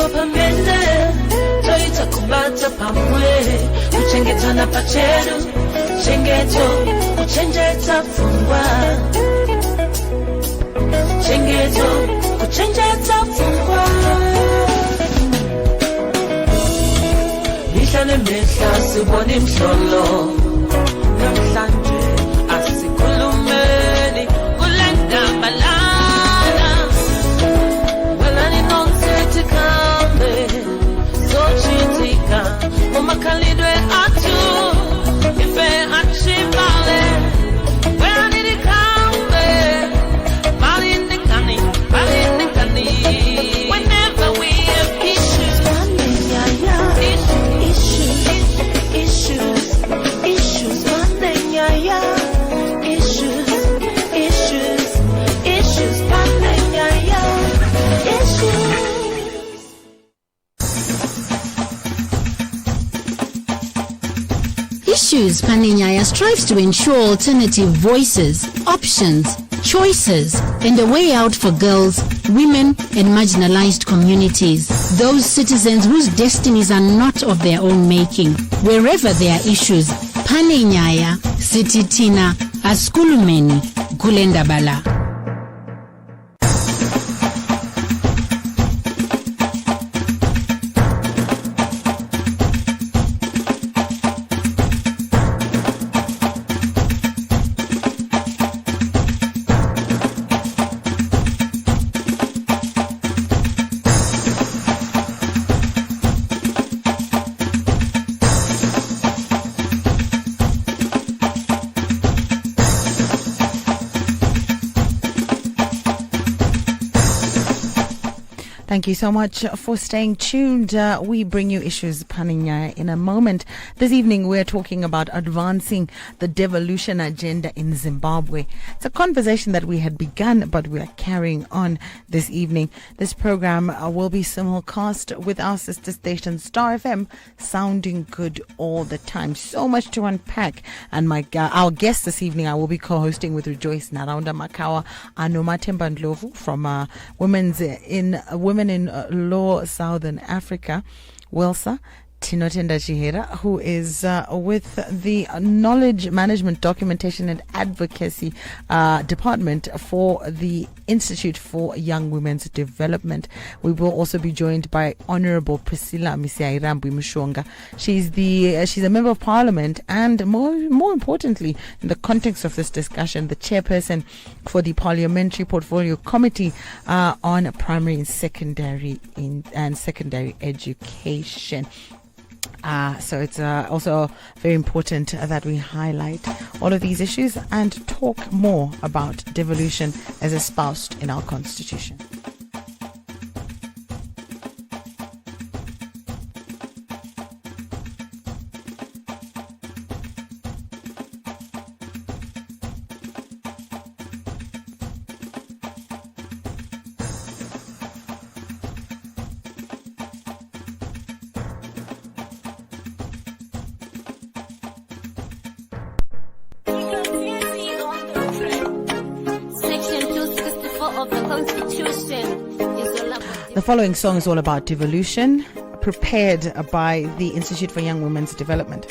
pamene toita kubata pamwe kuchengetana pachedu chengeto kuchenjeta pfungwa chengeto kuchenjeta pfungwa Ihlane mehla sibone mhlolo namhlanje asikhulumeni kulenda balana wena ni nonsense kambe so chitika umakhalidwe atu ife achivale wena ni kambe balindikani whenever we have issues Issues Paninyaya strives to ensure alternative voices, options, choices, and a way out for girls, women, and marginalized communities. Those citizens whose destinies are not of their own making. Wherever there are issues, Paninyaya, Sititina, Askulumeni, Gulenda Bala. Thank you so much for staying tuned. We bring you Issues Paninyaya in a moment. This evening we're talking about advancing the devolution agenda in Zimbabwe. It's a conversation that we had begun, but we are carrying on this evening. This program will be simulcast with our sister station Star FM, sounding good all the time. So much to unpack. And our guest this evening, I will be co-hosting with Rejoice Naraunda Makawa Anomathemba Ndlovu from Women in Law Southern Africa, WILSA, Tinotenda Chihera, who is with the Knowledge Management Documentation and Advocacy Department for the Institute for Young Women's Development. We will also be joined by Honorable Priscilla Misiairambwi Mushonga. She's a member of Parliament and more importantly, in the context of this discussion, the chairperson for the Parliamentary Portfolio Committee on Primary and Secondary Education. So it's also very important that we highlight all of these issues and talk more about devolution as espoused in our Constitution. The following song is all about devolution, prepared by the Institute for Young Women's Development.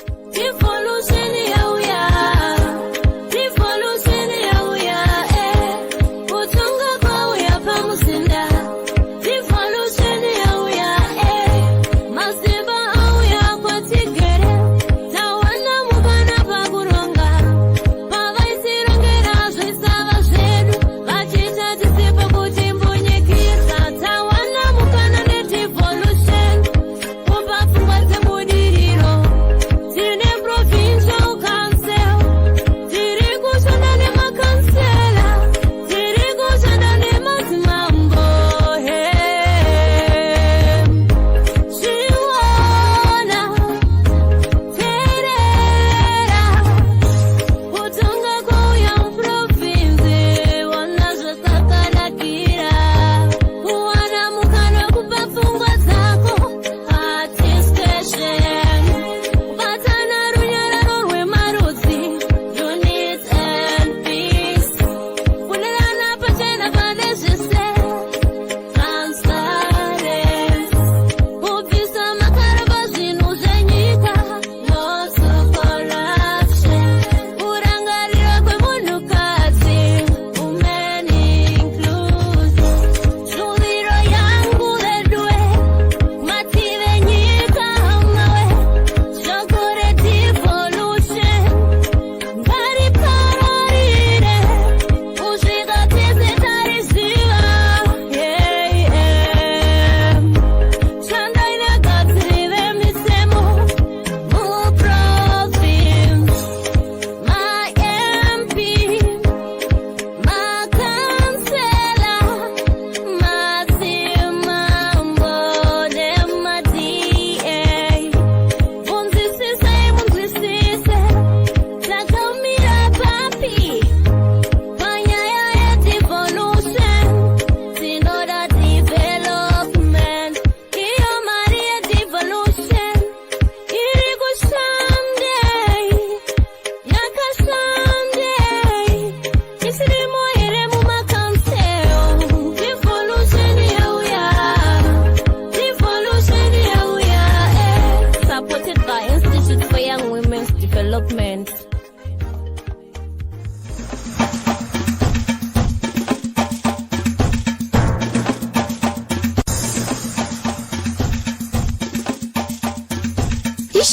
Tiri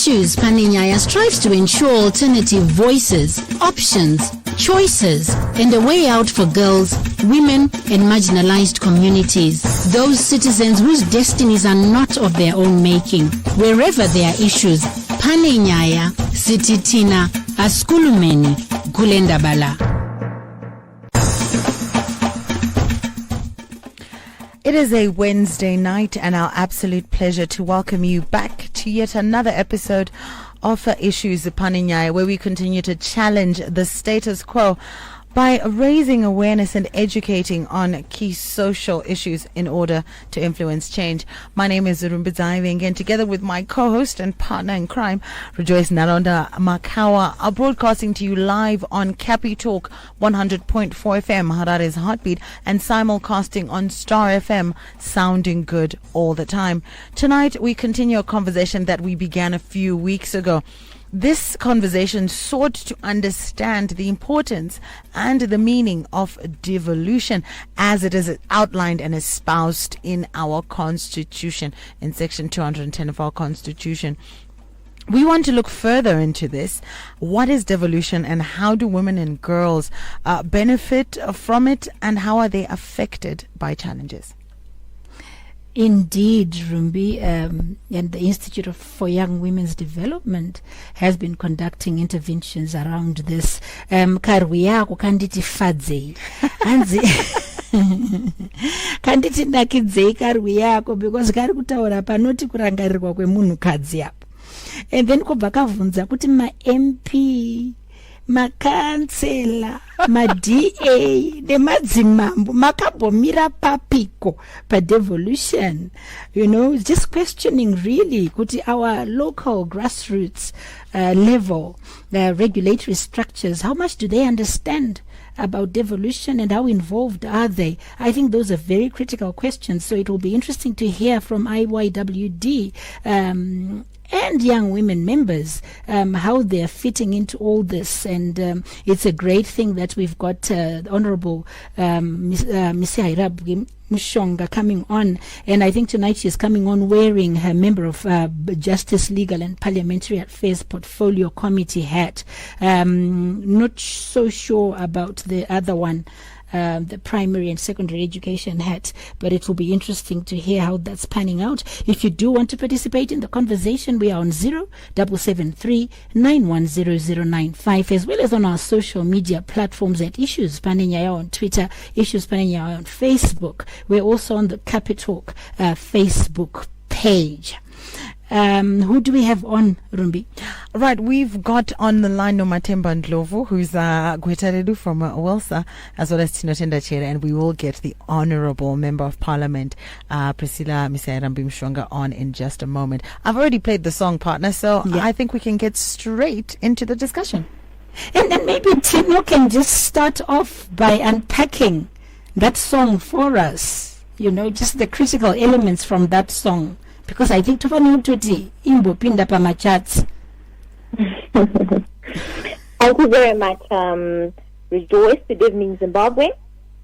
Issues Paninyaya strives to ensure alternative voices, options, choices, and a way out for girls, women, and marginalized communities. Those citizens whose destinies are not of their own making. Wherever there are issues, Paninyaya, Sititina, Askulumeni, Gulendabala. It is a Wednesday night and our absolute pleasure to welcome you back to yet another episode of Issues Paninyaya, where we continue to challenge the status quo by raising awareness and educating on key social issues in order to influence change. My name is Zurumbidzai, and together with my co-host and partner in crime, Rejoice Nalonda Makawa, are broadcasting to you live on Capi Talk 100.4 FM, Harare's Heartbeat, and simulcasting on Star FM, sounding good all the time. Tonight, we continue a conversation that we began a few weeks ago. This conversation sought to understand the importance and the meaning of devolution as it is outlined and espoused in our Constitution, in Section 210 of our Constitution. We want to look further into this. What is devolution and how do women and girls benefit from it, and how are they affected by challenges? Indeed, Rumbi, and the Institute for Young Women's Development has been conducting interventions around this. Karwi yako kanditi fadzei. Anzi kanditi nakidzei karwi yako, because kari kutaura panoti kurangarirwa kwemunhu kadzi apo. And then kubva kavunza kuti ma-MP, makansela, ma-DA, nemadzimambo makambomira papiko pa-devolution. You know, just questioning really kuti our local grassroots level regulatory structures, how much do they understand about devolution and how involved are they? I think those are very critical questions, so it will be interesting to hear from IYWD and young women members, how they are fitting into all this. And it's a great thing that we've got Honorable Miss Hairab Mushonga coming on. And I think tonight she's coming on wearing her Member of Justice, Legal and Parliamentary Affairs Portfolio Committee hat. Not so sure about the other one, the primary and secondary education hat, but it will be interesting to hear how that's panning out. If you do want to participate in the conversation, we are on 0773-910095, as well as on our social media platforms at Issues Paninyaya on Twitter, Issues Paninyaya on Facebook. We're also on the Capitalk Facebook page. Who do we have on, Rumbi? Right, we've got on the line Nomathemba Ndlovu, who's Gwetaredu from Welsa, as well as Tinotenda Chere, and we will get the Honourable Member of Parliament, Priscilla Misairambi-Mshonga, on in just a moment. I've already played the song, partner, so yeah. I think we can get straight into the discussion. And then maybe Tino can just start off by unpacking that song for us, you know, just the critical elements from that song. Because I think tofani ututi imbo pinda pa machats. Thank you very much, Rejoice. Good evening, Zimbabwe.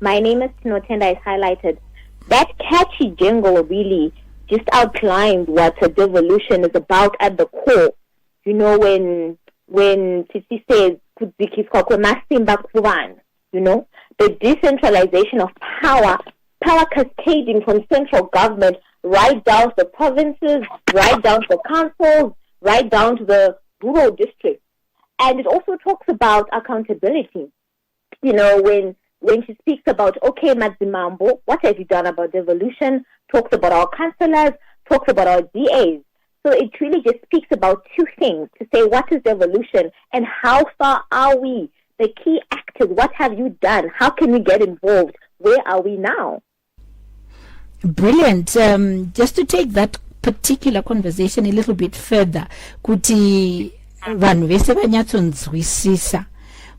My name is Tinotenda, as highlighted. That catchy jingle really just outlined what a devolution is about at the core. You know, when Titi says, you know, the decentralization of power cascading from central government right down to the provinces, right down to the councils, right down to the rural districts. And it also talks about accountability. You know, when she speaks about, okay, Madzimambo, what have you done about devolution? Talks about our councillors, talks about our DAs. So it really just speaks about two things, to say what is devolution and how far are we? The key actors, what have you done? How can we get involved? Where are we now? Brilliant. Just to take that particular conversation a little bit further, kuti vanhu vese vanyatsonzwisisa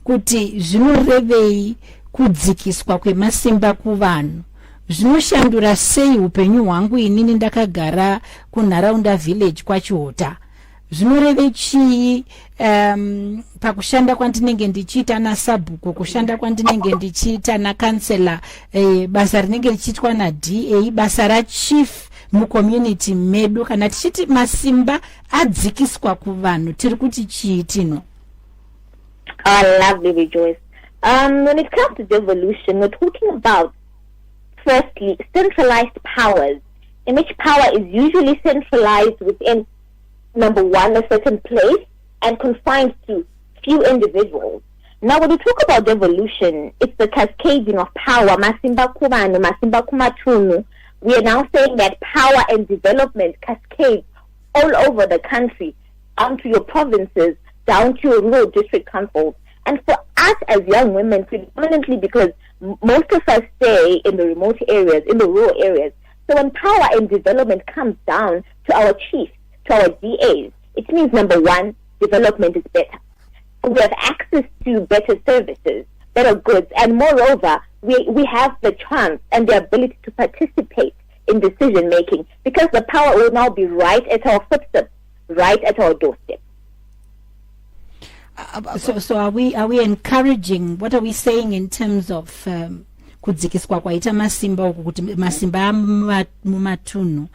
kuti zvinorevei kudzikiswa kwemasimba kuvanhu, zvinoshandura sei upenyu hwangu inini ndakagara kunharaunda village kwachiota, zvinoreve chii pakushanda kwandinenge ndichiita nasabhuku, kushanda kwandinenge ndichiita nakansela, basa rinenge richiitwa naDA, basa rachief mucommunity medu kana tichiti masimba adzikiswa kuvanhu tiri kuti chii tino? Oh, lovely, Rejoice. When it comes to devolution, we're talking about, firstly, centralized powers, in which power is usually centralized within, number one, a certain place and confined to few individuals. Now, when we talk about devolution, it's the cascading of power. Masimba kumanu, masimba kumatunu. We are now saying that power and development cascades all over the country, down to your provinces, down to your rural district councils. And for us as young women, predominantly because most of us stay in the remote areas, in the rural areas. So when power and development comes down to our chiefs, to our DAs, it means, number one, development is better. We have access to better services, better goods, and moreover, we have the chance and the ability to participate in decision making because the power will now be right at our footsteps, right at our doorstep. So are we encouraging, what are we saying in terms of kudzikiswa kwaita masimba kuti masimba mumatunhu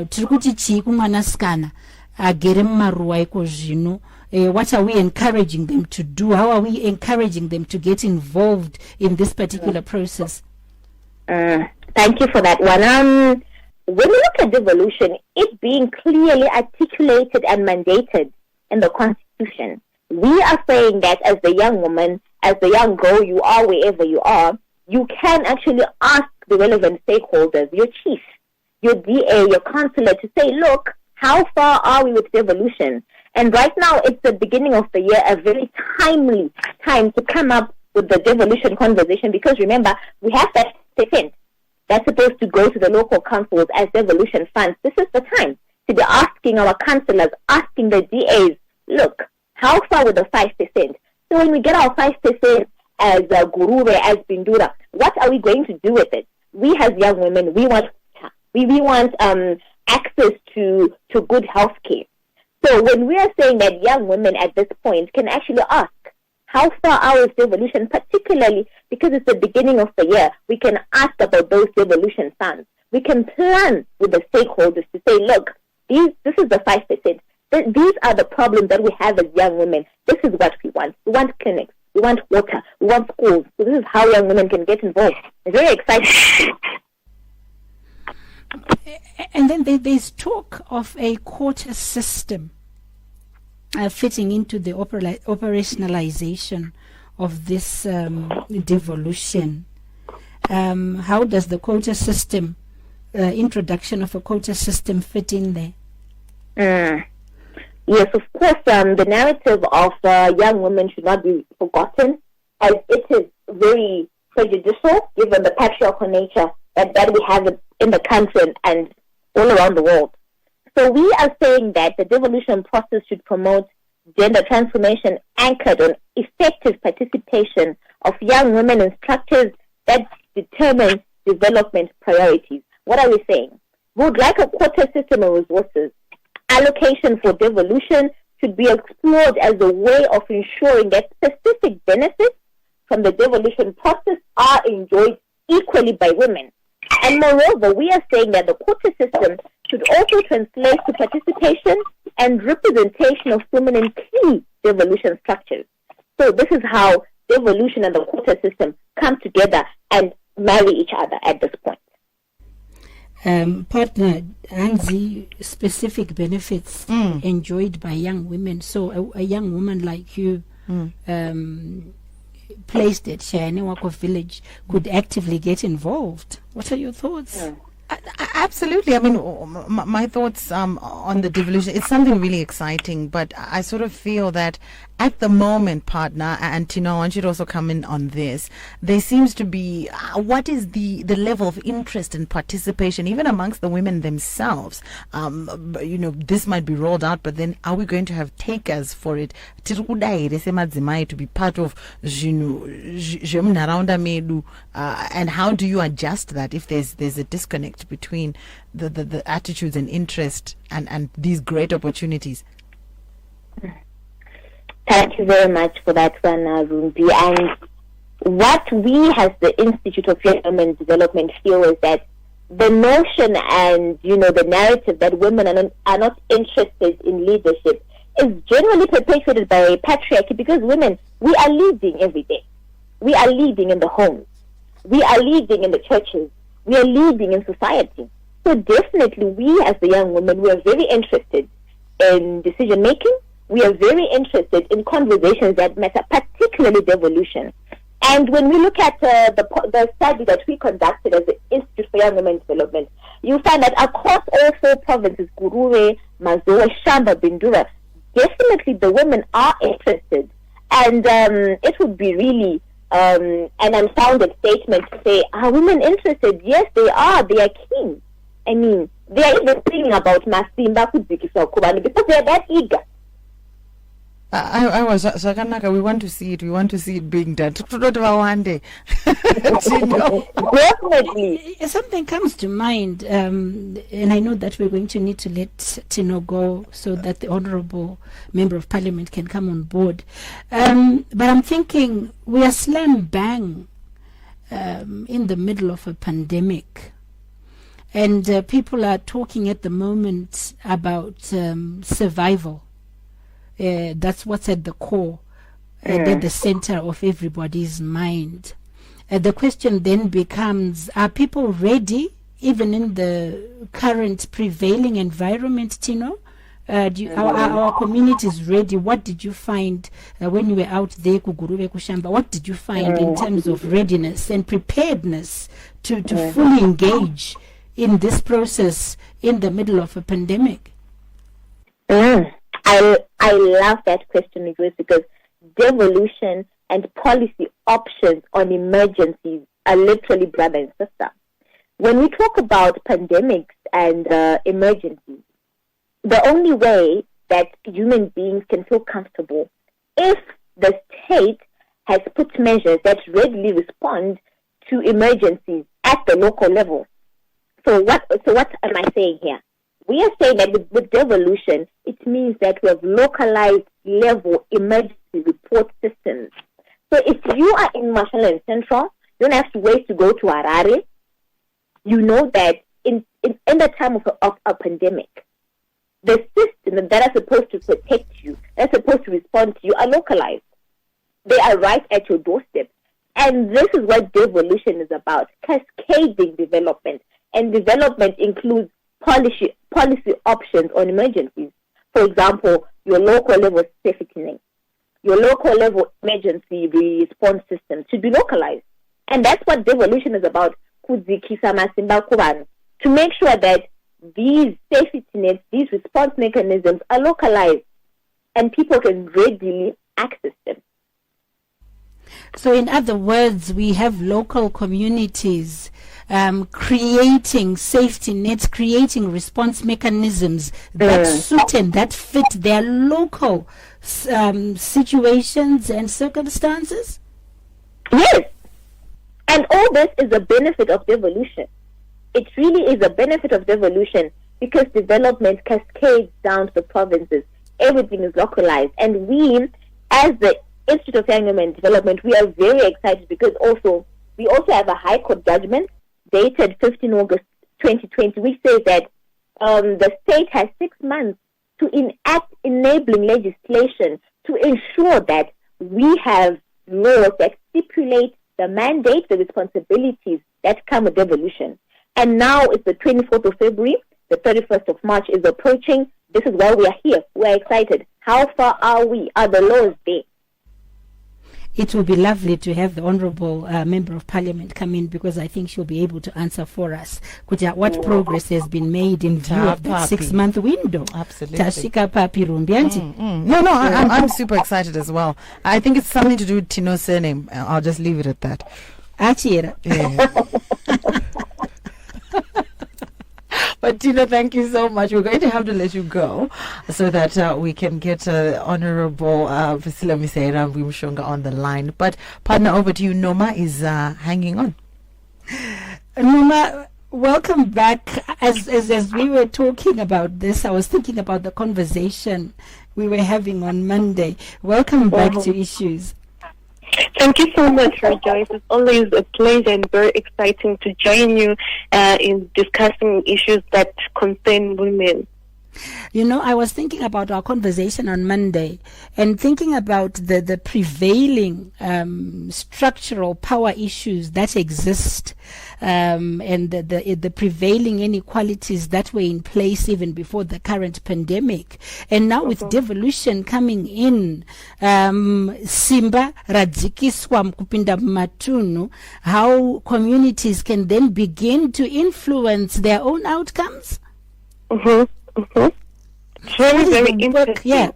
tiri kuti chii kumwanasikana agere mumaruwa iko zvino? What are we encouraging them to do? How are we encouraging them to get involved in this particular process? Thank you for that one. When we look at devolution, it being clearly articulated and mandated in the Constitution, we are saying that as the young woman, as the young girl you are wherever you are, you can actually ask the relevant stakeholders, your chief, your DA, your councillor, to say, look, how far are we with devolution? And right now, it's the beginning of the year, a very timely time to come up with the devolution conversation because remember, we have that stipend that's supposed to go to the local councils as devolution funds. This is the time to be asking our councillors, asking the DAs, look, how far with the 5%? So when we get our 5% as Gurube, as Bindura, what are we going to do with it? We as young women, we want access to good health care. So when we are saying that young women at this point can actually ask, how far are with devolution, particularly because it's the beginning of the year, we can ask about those devolution funds. We can plan with the stakeholders to say, look, this is the 5%. These are the problems that we have as young women. This is what we want. We want clinics. We want water. We want schools. So this is how young women can get involved. It's very exciting. And then there's talk of a quota system fitting into the operationalization of this devolution. How does the quota system, introduction of a quota system fit in there? Yes, of course, the narrative of young women should not be forgotten, as it is very prejudicial given the patriarchal nature that we have in the country and all around the world. So we are saying that the devolution process should promote gender transformation anchored on effective participation of young women in structures that determine development priorities. What are we saying? We would like a quota system of resources. Allocation for devolution should be explored as a way of ensuring that specific benefits from the devolution process are enjoyed equally by women. And moreover, we are saying that the quota system should also translate to participation and representation of women in key devolution structures. So this is how devolution and the quota system come together and marry each other at this point. Partner, Anzi, specific benefits enjoyed by young women. So a young woman like you, placed at Shayanewako village, could actively get involved. What are your thoughts? Absolutely. I mean, my thoughts on the devolution, it's something really exciting, but I sort of feel that at the moment, partner, and Tino, I want you to also come in on this, there seems to be, what is the level of interest and participation, even amongst the women themselves? This might be rolled out, but then are we going to have takers for it? To be part of and how do you adjust that if there's a disconnect between the attitudes and interest and these great opportunities? Thank you very much for that one, Rumbi. And what we as the Institute of Young Women Development feel is that the notion and, the narrative that women are not interested in leadership is generally perpetuated by patriarchy, because women, we are leading every day. We are leading in the homes. We are leading in the churches. We are leading in society. So definitely we as the young women, we are very interested in decision making. We are very interested in conversations that matter, particularly devolution. And when we look at the study that we conducted as the Institute for Young Women Development, you find that across all 4 provinces, Gurure, Mazoe, Shamba, Bindura, definitely the women are interested. And it would be really an unfounded statement to say, are women interested? Yes, they are. They are keen. I mean, they are even thinking about Masimba Kudzikisa Kubani because they are that eager. I was Shakanaka. We want to see it. We want to see it being done. One day. Definitely. Something comes to mind, and I know that we're going to need to let Tino go so that the Honourable Member of Parliament can come on board. But I'm thinking we are slam bang in the middle of a pandemic. And people are talking at the moment about survival. That's what's at the core, at the center of everybody's mind. The question then becomes, are people ready, even in the current prevailing environment, Tino? Are our communities ready? What did you find when you were out there, Kugurube Kushamba? What did you find in terms of readiness and preparedness to fully engage in this process in the middle of a pandemic? I love that question, Ruth, because devolution and policy options on emergencies are literally brother and sister. When we talk about pandemics and emergencies, the only way that human beings can feel comfortable if the state has put measures that readily respond to emergencies at the local level. So what am I saying here? We are saying that with devolution, it means that we have localized level emergency report systems. So if you are in Mashonaland Central, you don't have to wait to go to Harare. You know that in the time of a pandemic, the systems that are supposed to protect you, that are supposed to respond to you, are localized. They are right at your doorstep. And this is what devolution is about, cascading development. And development includes policy options on emergencies. For example, your local level safety net, your local level emergency response system should be localized. And that's what devolution is about, to make sure that these safety nets, these response mechanisms are localized and people can readily access them. So in other words, we have local communities creating safety nets, creating response mechanisms that suit and that fit their local situations and circumstances? Yes. And all this is a benefit of devolution. It really is a benefit of devolution because development cascades down to the provinces. Everything is localized. And we, as the Institute of Young Women Development, we are very excited because we also have a High Court judgment dated 15 August 2020, which says that the state has 6 months to enact enabling legislation to ensure that we have laws that stipulate the mandate, the responsibilities that come with devolution. And now it's the 24th of February, the 31st of March is approaching. This is why we are here. We are excited. How far are we? Are the laws there? It will be lovely to have the Honourable Member of Parliament come in because I think she'll be able to answer for us what progress has been made in view of that 6-month window. Absolutely. Tashika Papi Rumbianti. No, I'm super excited as well. I think it's something to do with Tino's surname. I'll just leave it at that. Achira. Yeah. But Tino, thank you so much. We're going to have to let you go so that we can get Honorable Priscilla Miseira Wimshonga on the line. But partner, over to you. Noma is hanging on. Noma, welcome back. As we were talking about this, I was thinking about the conversation we were having on Monday. Welcome back to Issues. Thank you so much, Rejoice. It's always a pleasure and very exciting to join you in discussing issues that concern women. You know, I was thinking about our conversation on Monday and thinking about the prevailing structural power issues that exist and the prevailing inequalities that were in place even before the current pandemic. And now with devolution coming in, Simba Radzikiswa Kupinda Matunu, how communities can then begin to influence their own outcomes? Very, very interesting. Yeah.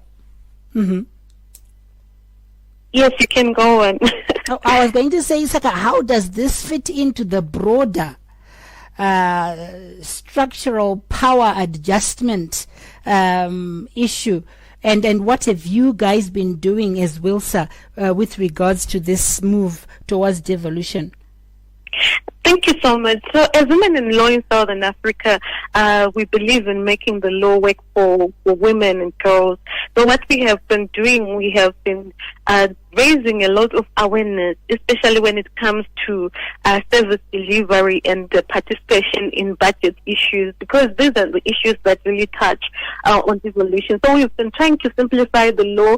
Yes, you can go on. I was going to say, Saka, how does this fit into the broader structural power adjustment issue? And what have you guys been doing as WILSA with regards to this move towards devolution? Thank you so much. So as women in law in Southern Africa, we believe in making the law work for women and girls. So what we have been doing, we have been raising a lot of awareness, especially when it comes to service delivery and participation in budget issues, because these are the issues that really touch on devolution. So we've been trying to simplify the law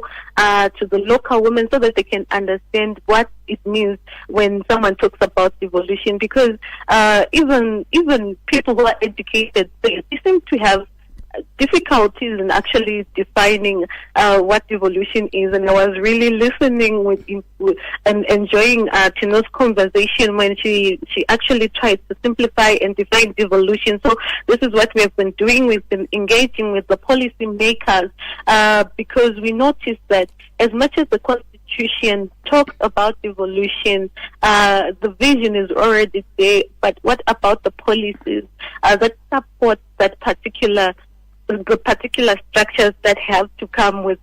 to the local women so that they can understand what it means when someone talks about devolution, because even people who are educated, they seem to have difficulties in actually defining what devolution is. And I was really listening with and enjoying Tino's conversation when she actually tried to simplify and define devolution. So this is what we have been doing. We've been engaging with the policy makers because we noticed that as much as the Constitution talks about devolution, the vision is already there, but what about the policies that support that particular structures that have to come with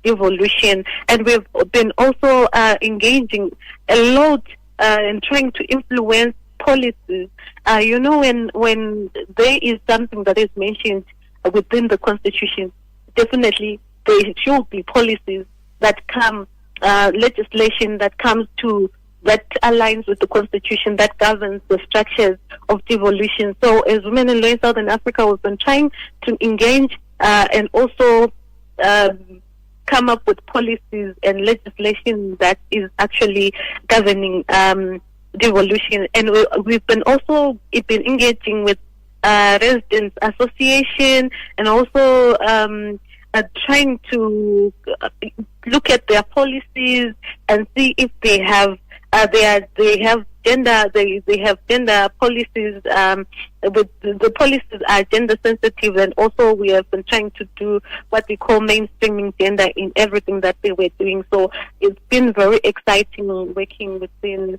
devolution? And we've been also engaging a lot in trying to influence policies. When there is something that is mentioned within the Constitution, definitely there should be policies that come, legislation that comes to that aligns with the Constitution that governs the structures of devolution. So as women in law in Southern Africa, we've been trying to engage and also come up with policies and legislation that is actually governing devolution. And we've been also engaging with residents association and also trying to look at their policies and see if they have gender policies. With the policies are gender sensitive, and also we have been trying to do what we call mainstreaming gender in everything that they were doing. So it's been very exciting working within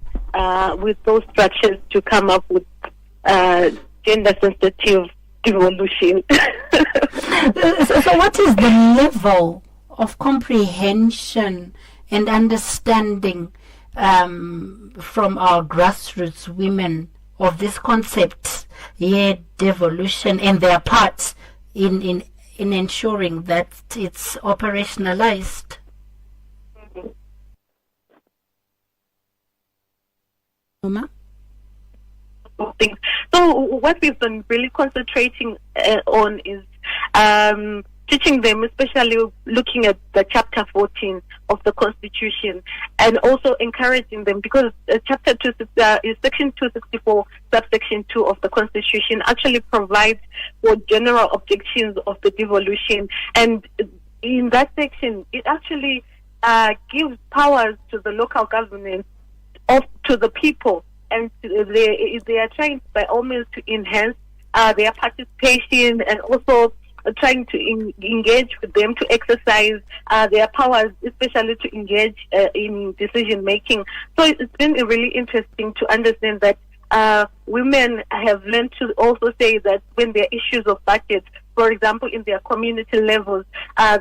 with those structures to come up with gender sensitive devolution. So what is the level of comprehension and understanding from our grassroots women of this concept, devolution, and their parts in ensuring that it's operationalized? Uma? So what we've been really concentrating on is teaching them, especially looking at the chapter 14 of the Constitution, and also encouraging them, because chapter 2 is section 264 subsection 2 of the Constitution actually provides for general objections of the devolution, and in that section it actually gives powers to the local government to the people, and they are trying by all means to enhance their participation, and also trying to engage with them to exercise their powers, especially to engage in decision making. So it's been really interesting to understand that women have learned to also say that when there are issues of budget, for example, in their community levels,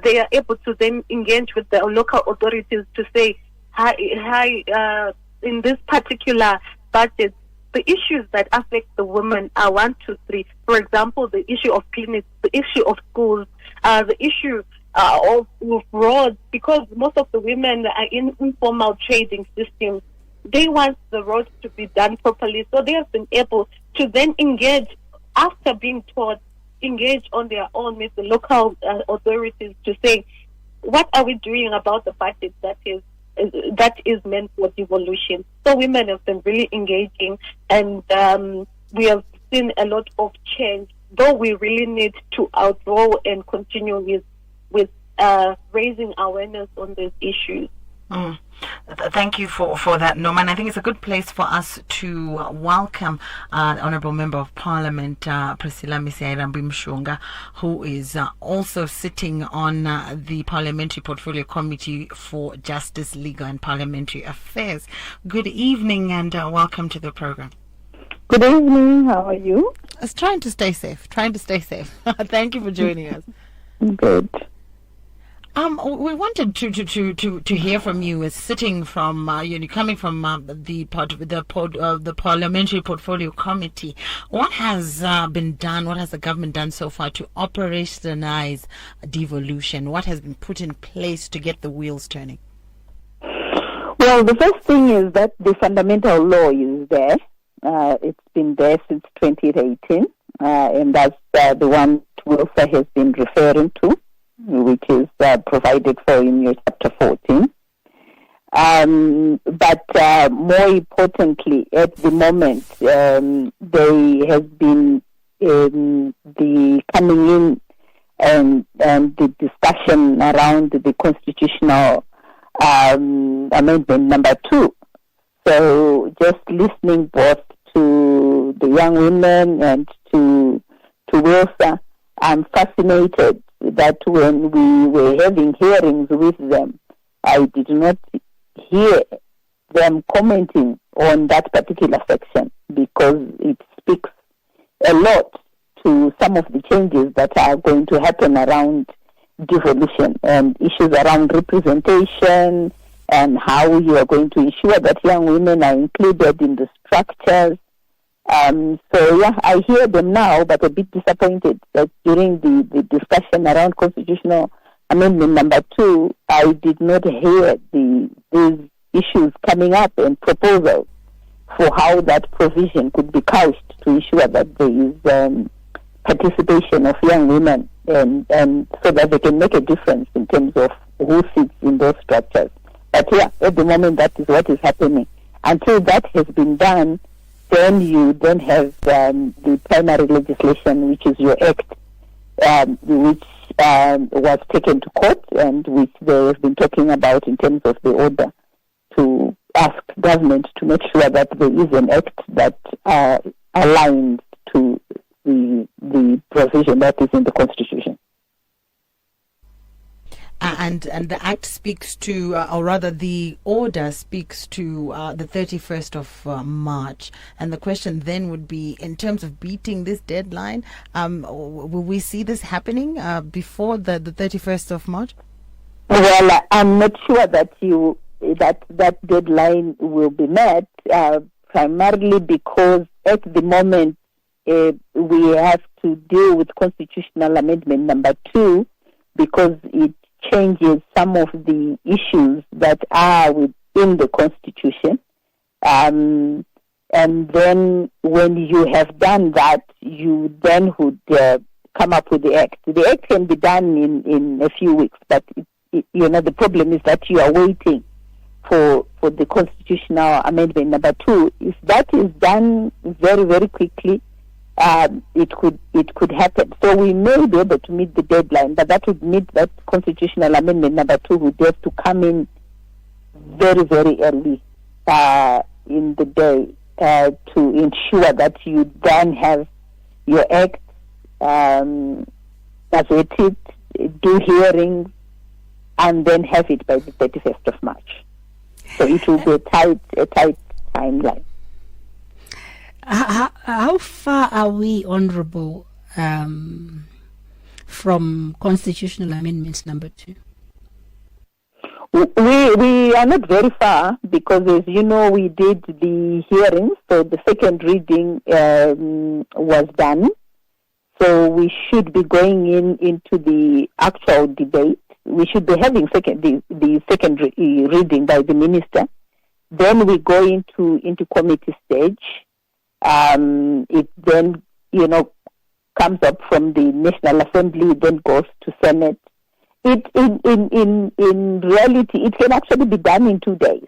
they are able to then engage with the local authorities to say, hi, in this particular budget, the issues that affect the women are 1, 2, 3. For example, the issue of clinics, the issue of schools, the issue of roads, because most of the women are in informal trading systems. They want the roads to be done properly, so they have been able to then engage, after being taught, engage on their own with the local authorities to say, what are we doing about the budget that is meant for devolution? So women have been really engaging, and we have seen a lot of change, though we really need to outgrow and continue with raising awareness on these issues. Thank you for that, Norman. I think it's a good place for us to welcome Honourable Member of Parliament Priscilla Mshunga, who is also sitting on the Parliamentary Portfolio Committee for Justice, Legal and Parliamentary Affairs. Good evening and welcome to the program. Good evening. How are you? It's trying to stay safe. Thank you for joining us. Good. We wanted to hear from you, as sitting from coming from the Parliamentary Portfolio Committee. What has been done? What has the government done so far to operationalize devolution? What has been put in place to get the wheels turning? Well, the first thing is that the fundamental law is there. It's been there since 2018, and that's the one Wilsa has been referring to, which is provided for in your chapter 14. But more importantly, at the moment, there has been the coming in and the discussion around the constitutional amendment number 2. So just listening both to the young women and to Wilsa, I'm fascinated that when we were having hearings with them, I did not hear them commenting on that particular section, because it speaks a lot to some of the changes that are going to happen around devolution and issues around representation and how you are going to ensure that young women are included in the structures. So yeah, I hear them now, but a bit disappointed that during the discussion around constitutional amendment number 2, I did not hear these issues coming up and proposals for how that provision could be couched to ensure that there is participation of young women and so that they can make a difference in terms of who sits in those structures. But yeah, at the moment that is what is happening. Until that has been done, then you then have the primary legislation, which is your act, which was taken to court and which they have been talking about in terms of the order to ask government to make sure that there is an act that aligns to the provision that is in the Constitution. And the Act speaks to, or rather the order speaks to the 31st of March. And the question then would be, in terms of beating this deadline, will we see this happening before the 31st of March? Well, I'm not sure that that deadline will be met, primarily because at the moment we have to deal with constitutional amendment number 2, because it changes some of the issues that are within the Constitution. And then when you have done that, you then would come up with the Act. The Act can be done in a few weeks, but the problem is that you are waiting for the constitutional amendment number 2. If that is done very, very quickly, it could happen. So we may be able to meet the deadline, but that would mean that constitutional amendment number 2 would have to come in very, very early in the day to ensure that you then have your act gazetted, do hearings, and then have it by the 31st of March. So it will be a tight timeline. How far are we, Honourable, from constitutional amendments number 2? We are not very far, because as you know, we did the hearings, so the second reading was done. So we should be going into the actual debate we should be having the second reading by the minister. Then we go into committee stage. It then, comes up from the National Assembly, then goes to Senate. In reality, it can actually be done in 2 days.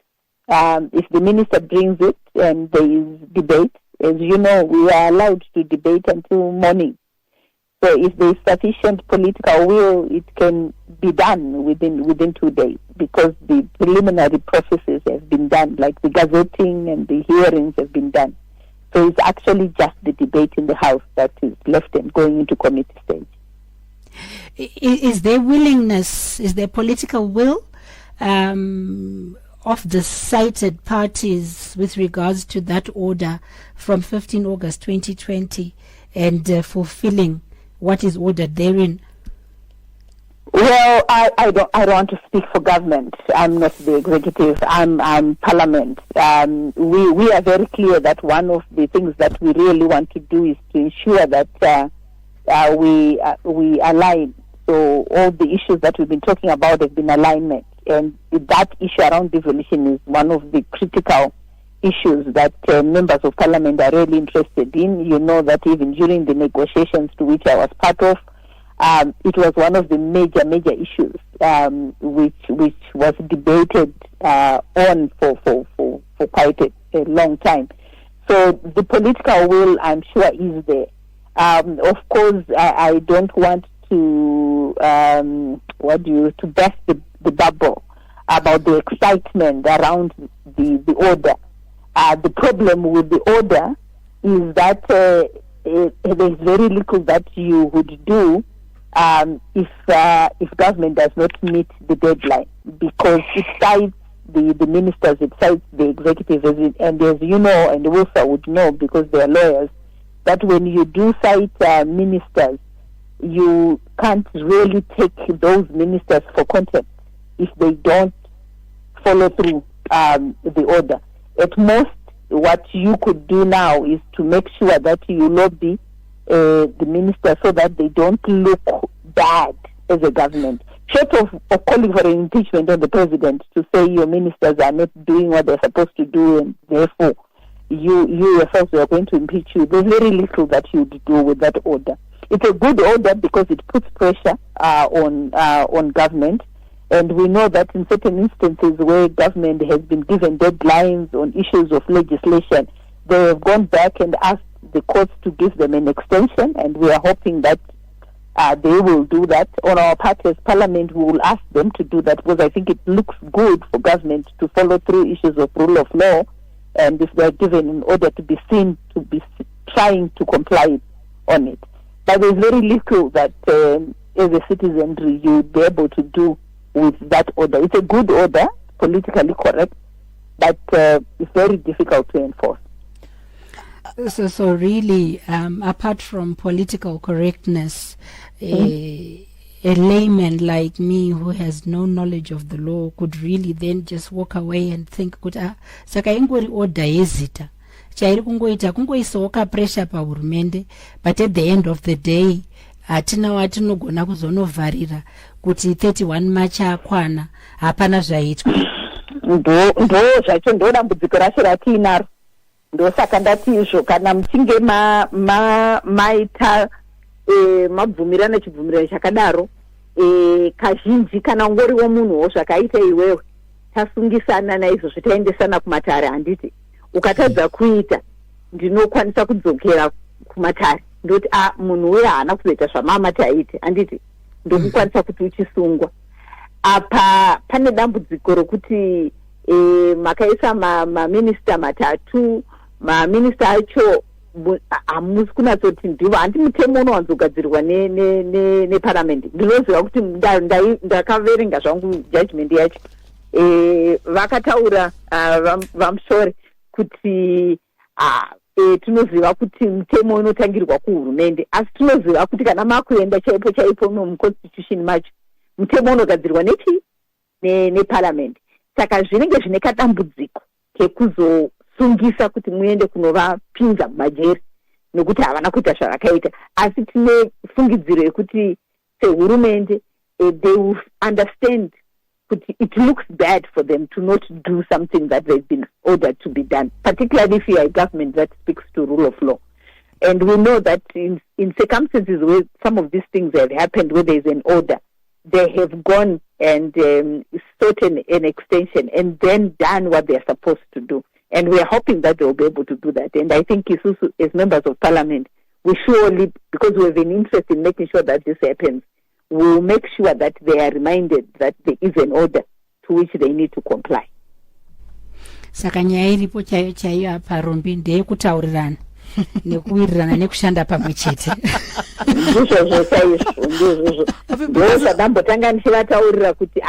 If the minister brings it and there is debate, as you know, we are allowed to debate until morning. So if there is sufficient political will, it can be done within 2 days, because the preliminary processes have been done, like the gazetting and the hearings have been done. So it's actually just the debate in the House that is left and going into committee stage. Is there willingness, is there political will of the cited parties with regards to that order from 15 August 2020 and fulfilling what is ordered therein? Well, I don't want to speak for government. I'm not the executive. I'm Parliament. We are very clear that one of the things that we really want to do is to ensure that we align. So all the issues that we've been talking about have been alignment, and that issue around devolution is one of the critical issues that members of Parliament are really interested in. You know that even during the negotiations to which I was part of, it was one of the major issues which was debated on for quite a long time. So the political will, I'm sure, is there. Of course, I don't want to to burst the bubble about the excitement around the order. The problem with the order is that there's very little that you would do if government does not meet the deadline, because it cites the ministers, it cites the executive, and as you know, and Wilsa would know because they are lawyers, that when you do cite ministers, you can't really take those ministers for contempt if they don't follow through the order. At most, what you could do now is to make sure that you lobby the minister so that they don't look bad as a government. Short of calling for an impeachment on the president to say your ministers are not doing what they're supposed to do and therefore you yourselves are going to impeach you, there's very little that you'd do with that order. It's a good order because it puts pressure on government, and we know that in certain instances where government has been given deadlines on issues of legislation, they have gone back and asked the courts to give them an extension, and we are hoping that they will do that. On our part as Parliament, we will ask them to do that, because I think it looks good for government to follow through issues of rule of law, and if they are given in order to be seen to be trying to comply on it. But there's very little that as a citizen you'll be able to do with that order. It's a good order, politically correct, but it's very difficult to enforce. So really, apart from political correctness, a layman like me who has no knowledge of the law could really then just walk away and think, saka ingori order yezita chairi kungoita kungoisawo kapressure pahurumende, but at the end of the day hatina watinogona kuzonovharira kuti 31 March akwana hapana zvaitwa. ndo zvacho ndo dambudziko racho ratiinaro. Ndosaka ndati izvo kana muchinge maita mabvumirana chibvumirano chakadaro, kazhinji kana ungoriwo munhuwo zvakaita iwewe tasungisana naizvozvo taendesana kumatare. Handiti ukatadza kuita ndinokwanisa kudzokera kumatare ndoti munhu uyo haana kuzoita zvamama taite. Handiti ndokukwanisa kuti uchisungwa. Apa pane dambudziko rokuti makaisa maminista matatu, maminista acho hamusi kunatsoti ndivo. handi mutemo unowanzogadzirwa neparamende. ndinoziva kuti ndakaverenga zvangu judgment yacho. Vakataura vamusori kuti tinoziva kuti mutemo unotangirwa kuhurumende, asi tinoziva kuti kana makuenda chaipo muconstitution macho mutemo unogadzirwa neparamende. Saka zvinenge zvine kadambudziko kekuzosungisa kuti muende kunovapinza mumajeri nokuti havana kuita zvavakaita. Asi tine fungidziro yekuti sehurumende they will understand that it looks bad for them to not do something that they've been ordered to be done, particularly if you are a government that speaks to rule of law. And we know that in circumstances where some of these things have happened, where there's an order, they have gone and sought an extension and then done what they're supposed to do. And we are hoping that they'll be able to do that. And I think Isusu, as members of parliament, we surely, because we have an interest in making sure that this happens, we'll make sure that they are reminded that there is an order to which they need to comply. Saka nyaya iripo chaiyo apa Rumbi ndeyekutaurirana nekuwirirana nekushanda pamwe chete. Ndizvozvo chaizvo ndozvandambotanga ndichivataurira kuti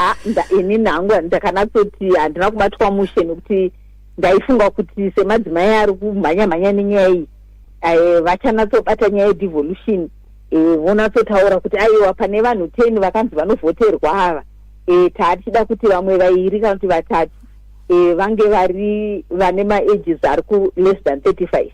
ini nangu ndakanatsoti handina kubatwa mushe nekuti ndaifunga kuti semadzimai ari kumhanya nenyaya iyi vachanatsobata nyaya yedevolution vonatsotaura kuti aiwa pane vanhu 10 vakanzi vanovhoterwa ava taachida kuti vamwe vairi kana kuti vatatu vange vari vane maages ari ku less than 35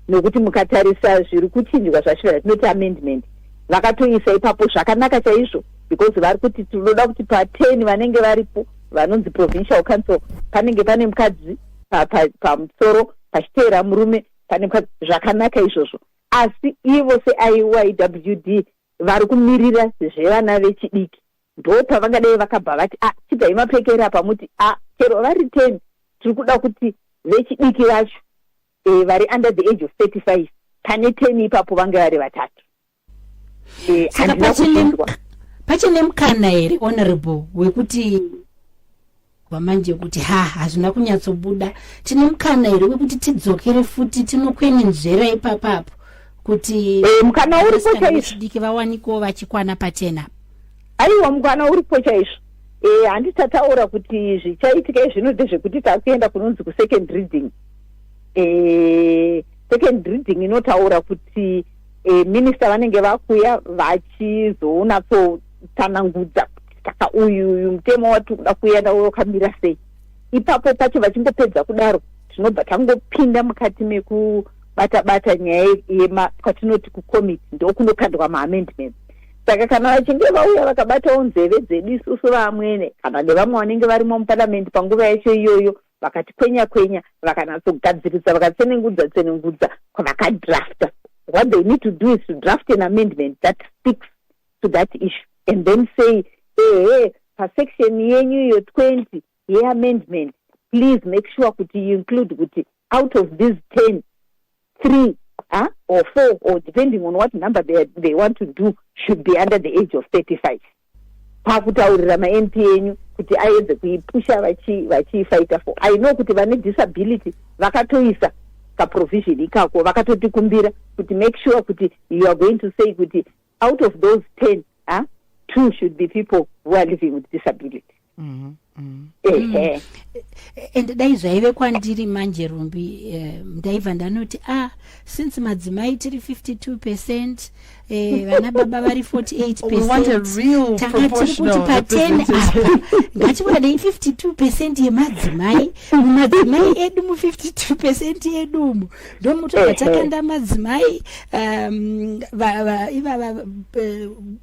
nokuti mukatarisa zviri kuchinjwa zvachivara tinoti amendment vakatoisa ipapo zvakanaka chaizvo because vari kuti tinoda kuti pa10 vanenge varipo vanonzi provincial council panenge pane mukadzi pamusoro pachiteera murume pane mukadzi zvakanaka izvozvo asi ivo seIYWD vari kumirira zvevana vechidiki ndo pavangadai vakabva vati chibva imapfekera apa muti chero vari 10 tiri kuda kuti vechidiki vacho vari under the age of 35 pane 10 ipapo vange vari vatatu. Pachine mukana here honorable wekuti vamanje kuti hazvina kunyatsobuda tine mukana here wekuti tidzokere futi tinokwenenzvera ipapapo kuti mukana uripo chaizvo vawanikewo vachikwana patena. Aiwa mukana uripo chaizvo. Handitataura kuti zvichaitika izvino ndezvekuti takuenda kunonzi ku-second reading. Second reading inotaura kuti minister vanenge vakuya vachizonatsotanangudza saka uyu mutemo wati kuda kuenda wakamira sei. Ipapo pacho vachingopedza kudaro tinobva tangopinda mukati mekubata nyaya kwatinoti kukomiti ndokunokandwa maamendments. Saka kana vachinge vauya vakabatawo nzeve dzedu isusu vamwene kana nevamwe vanenge varimo muparliament panguva yacho iyoyo vakati kwenya vakanatsogadziridza vakatsenengudza kwavakadrafta. What they need to do is to draft an amendment that speaks to that issue and then say per section yenyu 20 amendment please make sure kuti you include kuti out of these 10 3 or 4 or depending on what number they want to do should be under the age of 35. Pakutaurira ma-MP yenyu kuti aedze kuipusha vachiifighta for. I know kuti vane disability vakatoisa ka-provision ikako vakatotikumbira kuti make sure kuti you are going to say kuti out of those 10 2 should be people who are living with disability. And dai zvaive kwandiri manje Rumbi ndaibva ndanoti since madzimai tiri 52% vana baba vari 48% tanga tiri kuti pa10 apa ngatiwadei 52% yemadzimai mumadzimai edu mu52% edumu ndomutobva takanda madzimai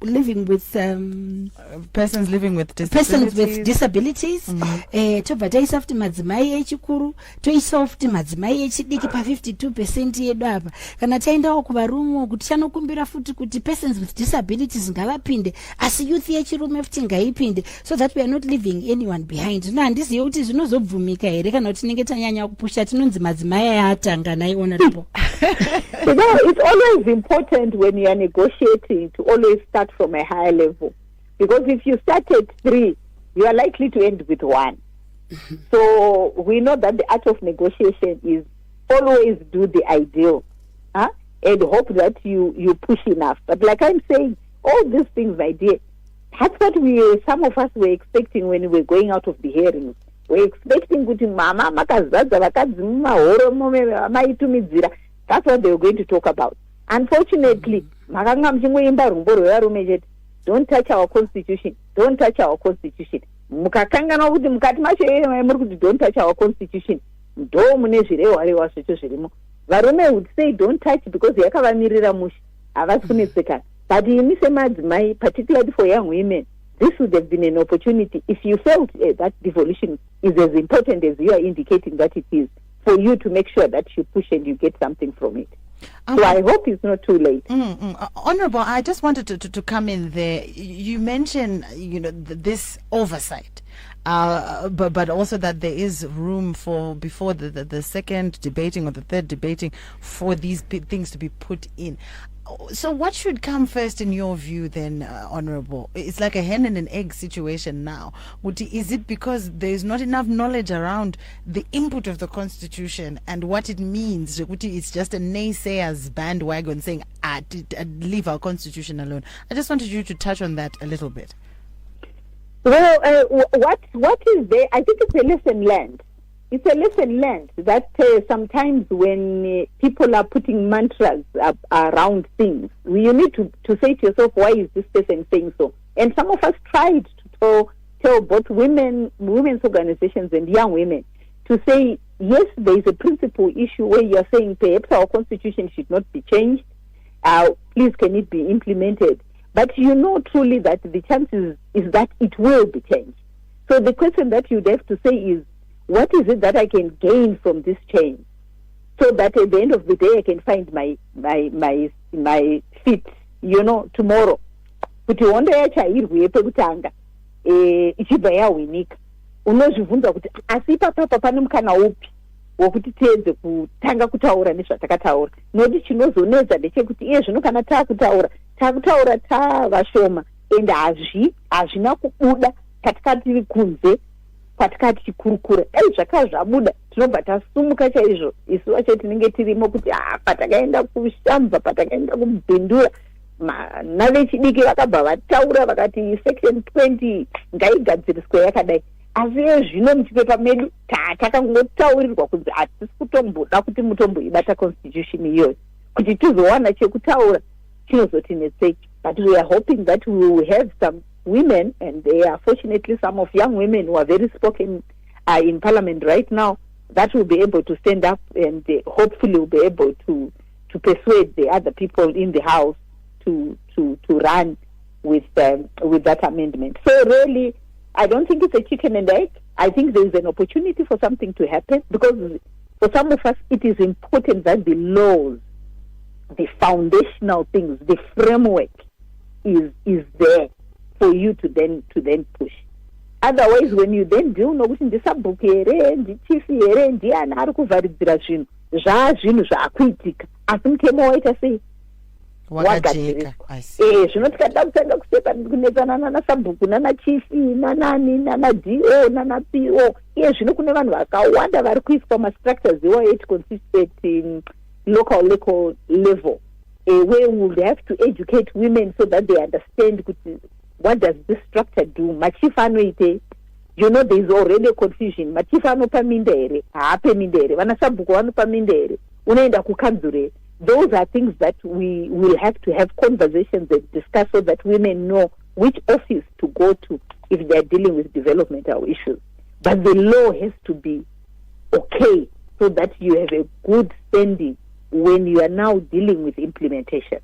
living with persons living with disabilities tobva taisa futi madzimai echikuru toisa futi madzimai echidiki pa 52% yedu apa kana taendawo kuvarume kuti chanokumbira futi kuti persons with disabilities ngavapinde asi youth yechirume futi ngaipinde so that we are not leaving anyone behind. Handizive kuti zvinozobvumika here kana kuti tinenge tanyanya kupusha tinonzi madzimai ayatanga nai honorable. It's always important when you are negotiating to always start from a higher level, because if you start at 3 you are likely to end with 1. So we know that the art of negotiation is always do the ideal and hope that you push enough. But like I'm saying, all these things, my dear, that's what some of us were expecting when we were going out of the hearings. We're expecting kuti mama makazadza vakadzi mumahoro maitumidzira. That's what they were going to talk about. Unfortunately, makanga mchingoimba rumbo rwevarume chete. Don't touch our constitution. Don't touch our constitution. Mukakangana kuti mukati macho muri kuti don't touch our constitution. Ndo mune zvirehwa zvecho zvirimo. Varume would say don't touch because yakavamirira mushi. Havasi kunetsekana. But ini semadzimai, particularly for young women, this would have been an opportunity if you felt that devolution is as important as you are indicating that it is, for you to make sure that you push and you get something from it. So I hope it's not too late. Honorable, I just wanted to come in there. You mentioned, this oversight, but also that there is room for, before the second debating or the third debating, for these things to be put in. So what should come first in your view then, Honorable? It's like a hen and an egg situation now. Is it because there is not enough knowledge around the input of the Constitution and what it means? It's just a naysayer's bandwagon saying, leave our Constitution alone. I just wanted you to touch on that a little bit. Well, what is there? I think it's a lesson learned. It's a lesson learned that sometimes when people are putting mantras around things, you need to say to yourself, why is this person saying so? And some of us tried to tell both women's organizations and young women to say, yes, there is a principal issue where you are saying perhaps our constitution should not be changed. Please, can it be implemented? But you know truly that the chances is that it will be changed. So the question that you'd have to say is, what is it that I can gain from this change, so that at the end of the day I can find my feet, tomorrow. Kuti hondo yachairwe yepekutanga ichibva yawinika, unozvibvunza kuti asi papapa pane mukana upi wokuti tiedze kutanga kutaura nezvatakataura. Noti chinozonedza ndechekuti iye zvino kana takutaura vashoma ende hazvina kubuda katikati kunze kwatikati chikurukura. Zvakava zvabuda tinobva tasumuka chaizvo isu vacho tinenge tirimo kuti patakaenda kushambva, patakaenda kubhindura, navechidiki vakabva vataura vakati section 20 ngaigadziriswe yakadai. Asi zvino muchipepa medu takangotaurirwa kunzi hatisi kutomboda kuti mutomboibata constitution iyoyo kuti tizowana chekutaura chinozotinetsei. But we are hoping that we will have some women, and there are fortunately some of young women who are very spoken in parliament right now, that will be able to stand up and hopefully will be able to persuade the other people in the house to run with that amendment. So really, I don't think it's a chicken and egg. I think there is an opportunity for something to happen, because for some of us it is important that the laws, the foundational things, the framework is there for you to then push. Otherwise, when you then do nokuti ndisabhuku here ndichifi here ndiani ari kuvharidzira zvinhu zvaakuitika, asi mutemo waita sei wagadziriswa. Zvino tikada kutanga kunetsana nanasabhuku nanachifi nanani nanaDO nanaPO, iye zvino kune vanhu vakawanda vari kuiswa mastructures iwayo eti local level, where we will have to educate women so that they understand what does this structure do. Machief anoite, there is already confusion. Machief anopa minda here, haape minda here, vanasabhuku vanopa minda here, unoenda kukanzure. Those are things that we will have to have conversations and discuss so that women know which office to go to if they are dealing with developmental issues. But the law has to be okay so that you have a good standing when you are now dealing with implementation.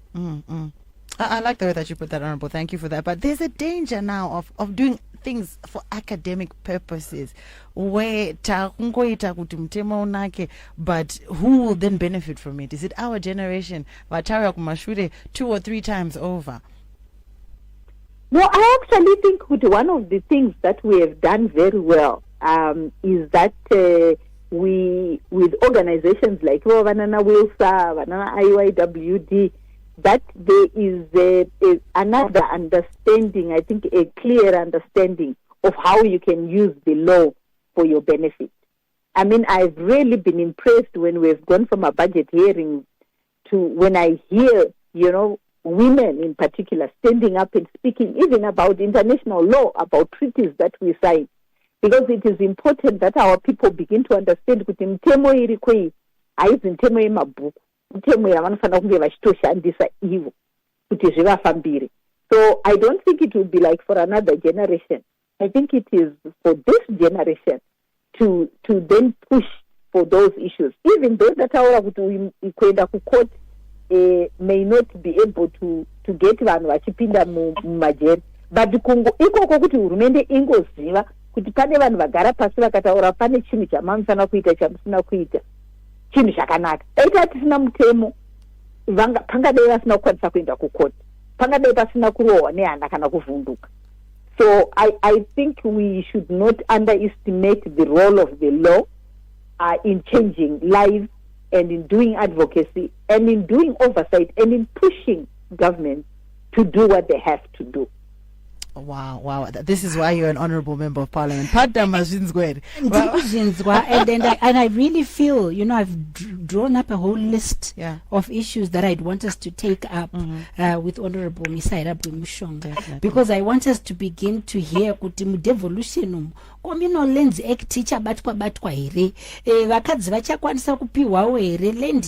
I like the way that you put that, Honorable. Thank you for that. But there's a danger now of doing things for academic purposes, where takungoita kuti mutemo unake, but who will then benefit from it? Is it our generation? Vataura kumashure 2 or 3 times over? No, I actually think one of the things that we have done very well is that we, with organizations like Vanana Wilsa, Vanana IYWD, that there is another understanding, I think a clear understanding of how you can use the law for your benefit. I mean, I've really been impressed when we've gone from a budget hearing to when I hear, women in particular standing up and speaking even about international law, about treaties that we sign. Because it is important that our people begin to understand kuti mtemo iri kwei haizi mtemo yemabhuku, mtemo yavanofanira kunge vachitoshandisa ivo kuti zvivafambire. So I don't think it will be like for another generation. I think it is for this generation to then push for those issues. Even those that are kuenda ku court may not be able to get vanhu vachipinda mumajeri, but ikoko kuti hurumende ingoziva kuti pane vanhu vagara pasi vakataura pane chinhu chamunofanira kuita chamusina kuita chinhu chakanaka. Daita tisina mutemo pangadai vasina kukwanisa kuenda kukoti, pangadai pasina kurohwa nehana kana kuvhunduka. So I think we should not underestimate the role of the law in changing lives and in doing advocacy and in doing oversight and in pushing government to do what they have to do. Wow. This is why you're an honorable member of parliament. And I really feel, I've drawn up a whole list of issues that I'd want us to take up with Honorable Misaira Bumushong, because I want us to begin to hear kuti mu devolution communal lands act ichabatwa here vakadzi vachakwanisa kupiwawo here land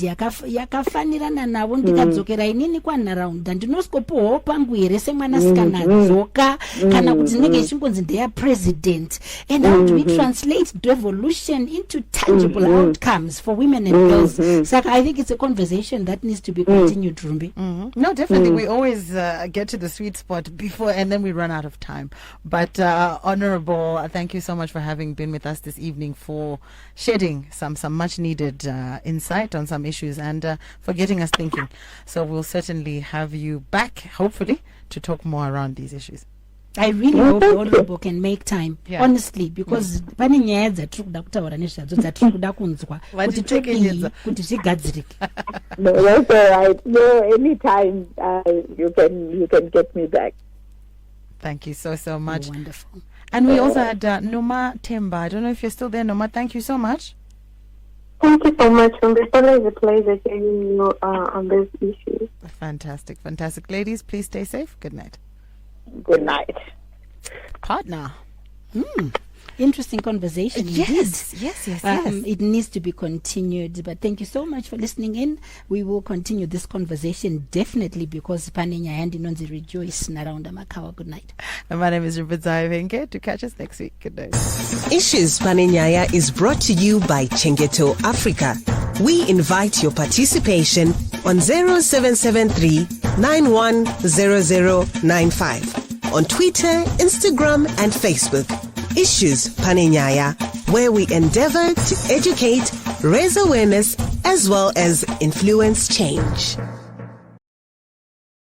yakafanirana navo ndikadzokera inini kwanharaunda ndinosikopiwawo pangu here semwanasikana dzoka kana kuti ndinenge ichingonzi ndeya president. And how do we translate devolution into tangible outcomes for women and girls? So I think it's a conversation that needs to be continued, Rumbi. No, definitely. We always get to the sweet spot before and then we run out of time. But Honorable, thank you so much for having been with us this evening, for shedding some much needed insight on some issues and for getting us thinking. So we'll certainly have you back, hopefully, to talk more around these issues. I really hope the Honorable can make time, honestly, because pane nyaya dzatiri kuda kutaura nezvadzo dzatiri kuda kunzwa kuti todii kuti zvigadzirike. No, that's all right. No, anytime you can get me back. Thank you so much. Oh, wonderful. And we also had Noma Temba. I don't know if you're still there, Noma. Thank you so much. Thank you so much. It's always a pleasure hearing you on this issue. Fantastic. Ladies, please stay safe. Good night. Good night. Partner. Interesting conversation. Yes. It needs to be continued. But thank you so much for listening in. We will continue this conversation definitely, because Panenya and Inonzi rejoice Naranda Makawa. Good night. And my name is Rubidzai Venke. To catch us next week. Good night. Issues Panenyaya is brought to you by Chengeto Africa. We invite your participation on 0773 910095 on Twitter, Instagram, and Facebook. Issues Panenyaya, where we endeavor to educate, raise awareness, as well as influence change.